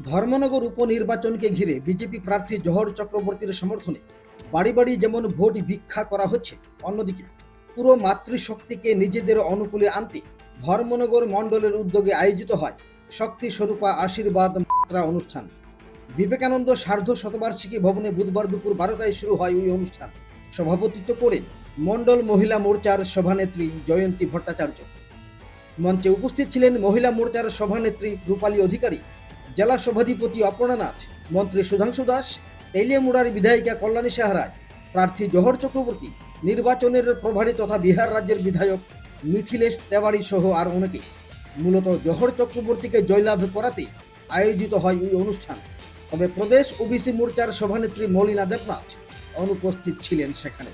ধর্মনগর উপনির্বাচনকে ঘিরে বিজেপি প্রার্থী জহর চক্রবর্তীর সমর্থনে বাড়ি বাড়ি যেমন ভোট ভিক্ষা করা হচ্ছে, অন্যদিকে পুরো মাতৃশক্তিকে নিজেদের অনুকূলে আনতে ধর্মনগর মণ্ডলের উদ্যোগে আয়োজিত হয় শক্তি স্বরূপা আশীর্বাদ মাত্রা অনুষ্ঠান। বিবেকানন্দ সার্ধ শতবার্ষিকী ভবনে বুধবার দুপুর 12টায় শুরু হয় ওই অনুষ্ঠান। সভাপতিত্ব করেন মণ্ডল মহিলা মোর্চার সভানেত্রী জয়ন্তী ভট্টাচার্য। মঞ্চে উপস্থিত ছিলেন মহিলা মোর্চার সভানেত্রী রূপালী অধিকারী, জেলা সভাধিপতি অপর্ণা নাথ, মন্ত্রী সুধাংশু দাস, তেলিয়ামুড়ার বিধায়িকা কল্যাণী সাহারায়, প্রার্থী জহর চক্রবর্তী, নির্বাচনের প্রভারী তথা বিহার রাজ্যের বিধায়ক মিথিলেশ তেওয়ারি সহ আর অনেকে। মূলত জহর চক্রবর্তীকে জয়লাভ করাতে আয়োজিত হয় ওই অনুষ্ঠান। তবে প্রদেশ ওবিসি মোর্চার সভানেত্রী মলিনা দেবনাথ অনুপস্থিত ছিলেন সেখানে।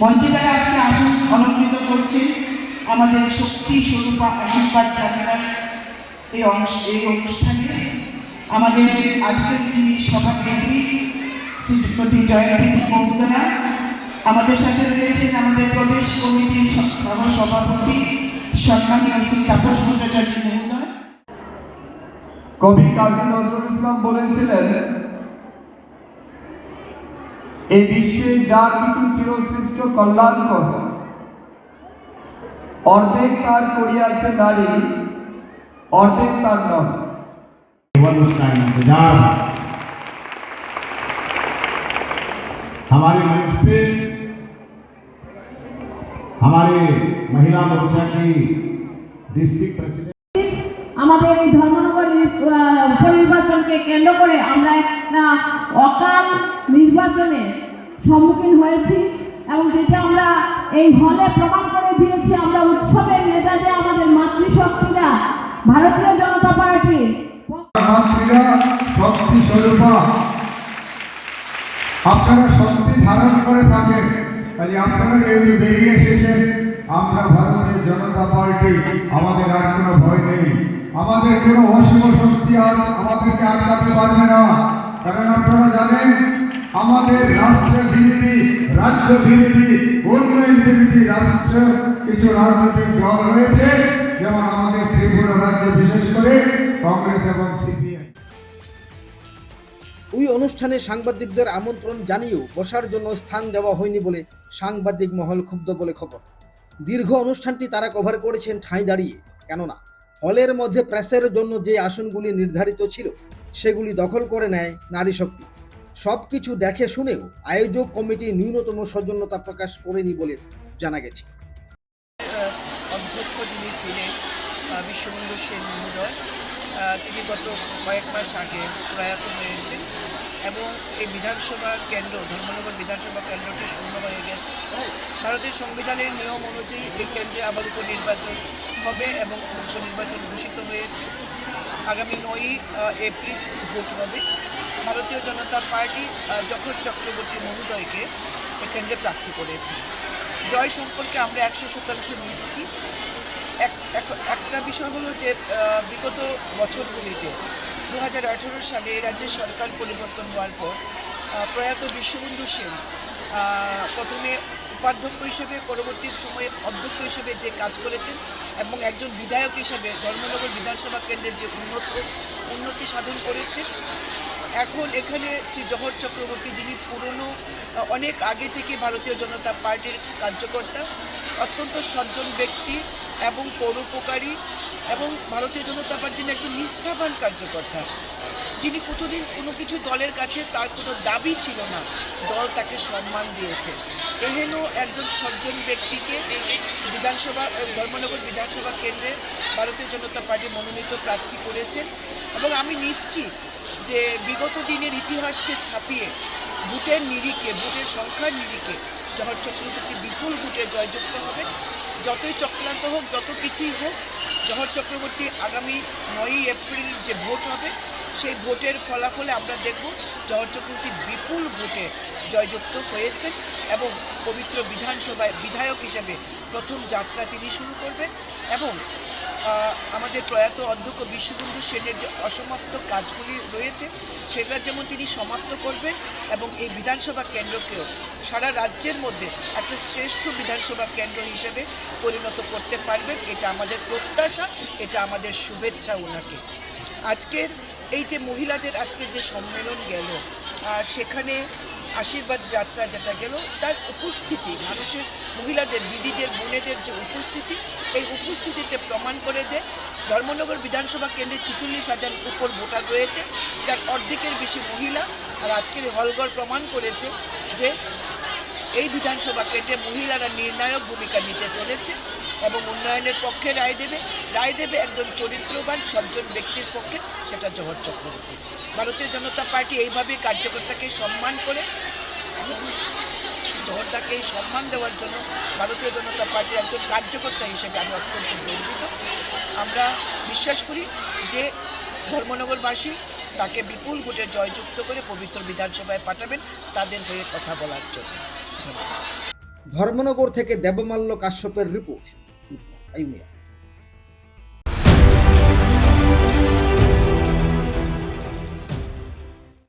মঞ্চে যারা আজকে আসন অলঙ্কৃত করছে আমাদের শক্তি স্বরূপা আশীর্বাদ যাত্রার এই অনুষ্ঠানে আমাদের আজকের তিনি সভানেত্রী শ্রীমতী জয়ন্তী মহোদয়া, আমাদের সাথে রয়েছেন আমাদের প্রদেশ কমিটির সভাপতি সম্মানীয় শ্রী তাপস ভট্টাচার্য মহোদয়। কবি কাজী নজরুল ইসলাম বলেছিলেন, এই বিশ্বে যা কিছু চিরসৃষ্ট কল্যাণকর অর্ধেক তার করিয়াছে নারী, অর্ধেক তার নয়। हमारे मंच पे हमारे महिला मोर्चा की डिस्ट्रिक्ट प्रेसिडेंट আমাদের এই ধর্মনগর উপনির্বাচনকে কেন্দ্র করে আমরা একটা অকাল নির্বাচনের সম্মুখীন হয়েছি এবং যেটা আমরা এই হলে প্রমাণ করে দিয়েছি। আমরা উৎসবের মেজাজে আমাদের মাতৃশক্তিরা ভারতীয় জনতা পার্টির শক্তি স্বরূপা আপনারা শক্তি ধারণ করে থাকেন, কাজে আপনারা যেহেতু বেরিয়ে এসেছেন, আমরা ভারতীয় জনতা পার্টি, আমাদের আর কোনো ভয় নেই, আমাদের কোনো অশুভ শক্তি আর আমাদেরকে আটকাতে পারবে না। কারণ আপনারা জানেন আমাদের রাষ্ট্র বিরোধী, রাজ্য বিরোধী, উন্নয়ন বিরোধী রাষ্ট্র কিছু রাজনৈতিক দল রয়েছে, যেমন আমাদের ত্রিপুরা রাজ্যে বিশেষ করে কংগ্রেস এবং সিপিএম। ওই অনুষ্ঠানে সাংবাদিকদের আমন্ত্রণ জানিয়েও বসার জন্য স্থান দেওয়া হয়নি বলে সাংবাদিক মহল ক্ষুব্ধ বলে খবর। দীর্ঘ অনুষ্ঠানটি তারা কভার করেছেন ঠাঁই দাঁড়িয়ে, কেননা হলের মধ্যে প্রেসের জন্য যে আসনগুলি নির্ধারিত ছিল সেগুলি দখল করে নেয় নারী শক্তি। সব কিছু দেখে শুনেও আয়োজক কমিটি ন্যূনতম সৌজন্যতা প্রকাশ করেনি বলে জানা গেছে। অধ্যক্ষ যিনি ছিলেন বিশ্ববন্ধু সেন মহোদয়, তিনি গত কয়েক মাস আগে প্রয়াত হয়েছেন এবং এই বিধানসভা কেন্দ্র, ধর্মনগর বিধানসভা কেন্দ্রটি শূন্য হয়ে গেছে। ভারতের সংবিধানের নিয়ম অনুযায়ী এই কেন্দ্রে আবার উপনির্বাচন হবে এবং উপনির্বাচন ঘোষিত হয়েছে। আগামী 9ই এপ্রিল ভোট হবে। ভারতীয় জনতা পার্টি জহর চক্রবর্তী মহোদয়কে এই কেন্দ্রে প্রার্থী করেছে। জয় সম্পর্কে আমরা 100% নিশ্চিত। একটা বিষয় হলো যে বিগত বছরগুলিতে 2018 সালে এই রাজ্যের সরকার পরিবর্তন হওয়ার পর প্রয়াত বিশ্ববন্ধু সেন প্রথমে উপাধ্যক্ষ হিসেবে, পরবর্তী সময়ে অধ্যক্ষ হিসেবে যে কাজ করেছেন এবং একজন বিধায়ক হিসেবে ধর্মনগর বিধানসভা কেন্দ্রের যে উন্নতি সাধন করেছেন। এখন এখানে শ্রী জহর চক্রবর্তী, যিনি পুরনো অনেক আগে থেকে ভারতীয় জনতা পার্টির কার্যকর্তা, অত্যন্ত সজ্জন ব্যক্তি এবং পরোপকারী এবং ভারতীয় জনতা পার্টির একজন নিষ্ঠাবান কার্যকর্তা, যিনি কোনোদিন কোনো কিছু দলের কাছে তার কোনো দাবি ছিল না, দল তাকে সম্মান দিয়েছে। এহেন একজন সজ্জন ব্যক্তিকে ধর্মনগর বিধানসভা কেন্দ্রে ভারতীয় জনতা পার্টি মনোনীত প্রার্থী করেছেন এবং আমি নিশ্চিত যে বিগত দিনের ইতিহাসকে ছাপিয়ে ভোটের নিরিখে, ভোটের সংখ্যার নিরিখে জহর চক্রবর্তী বিপুল ভোটে জয়যুক্ত হবে। যতই চক্রান্ত হোক, যত কিছুই হোক, জহর চক্রবর্তী আগামী 9ই এপ্রিল যে ভোট হবে সেই ভোটের ফলাফলে আমরা দেখব জহর চক্রবর্তী বিপুল ভোটে জয়যুক্ত হয়েছেন এবং পবিত্র বিধানসভায় বিধায়ক হিসেবে প্রথম যাত্রা তিনি শুরু করবেন এবং আমাদের প্রয়াত অধ্যক্ষ বিশ্ববন্ধু সেনের যে অসমাপ্ত কাজগুলি রয়েছে সেটা যেমন তিনি সমাপ্ত করবেন এবং এই বিধানসভা কেন্দ্রকেও সারা রাজ্যের মধ্যে একটা শ্রেষ্ঠ বিধানসভা কেন্দ্র হিসেবে পরিণত করতে পারবেন। এটা আমাদের প্রত্যাশা, এটা আমাদের শুভেচ্ছা ওনাকে। আজকের এই যে মহিলাদের আজকে যে সম্মেলন গেল, সেখানে আশীর্বাদ যাত্রা যেটা গেল, তার উপস্থিতি, মানুষের, মহিলাদের, দিদিদের, বোনেদের যে উপস্থিতি, এই উপস্থিতিতে প্রমাণ করে দেয় ধর্মনগর বিধানসভা কেন্দ্রে 46,000 উপর ভোটার রয়েছে, যার অর্ধেকের বেশি মহিলা। আর আজকের এই হলঘর প্রমাণ করেছে যে এই বিধানসভা কেন্দ্রে মহিলারা নির্ণায়ক ভূমিকা নিতে চলেছে এবং উন্নয়নের পক্ষে রায় দেবে একজন চরিত্রবান সজ্জন ব্যক্তির পক্ষে, সেটা জহর চক্রবর্তী। ভারতীয় জনতা পার্টি এইভাবে কার্যকর্তাকে সম্মান করে এবং জহরদাকে এই সম্মান দেওয়ার জন্য ভারতীয় জনতা পার্টির একজন কার্যকর্তা হিসেবে আমি অত্যন্ত গর্বিত। আমরা বিশ্বাস করি যে ধর্মনগরবাসী তাকে বিপুল ভোটে জয়যুক্ত করে পবিত্র বিধানসভায় পাঠাবেন তাদের হয়ে কথা বলার জন্য। ধন্যবাদ। ধর্মনগর থেকে দেবমাল্য কাশ্যপের রিপোর্ট, আইউমিয়া।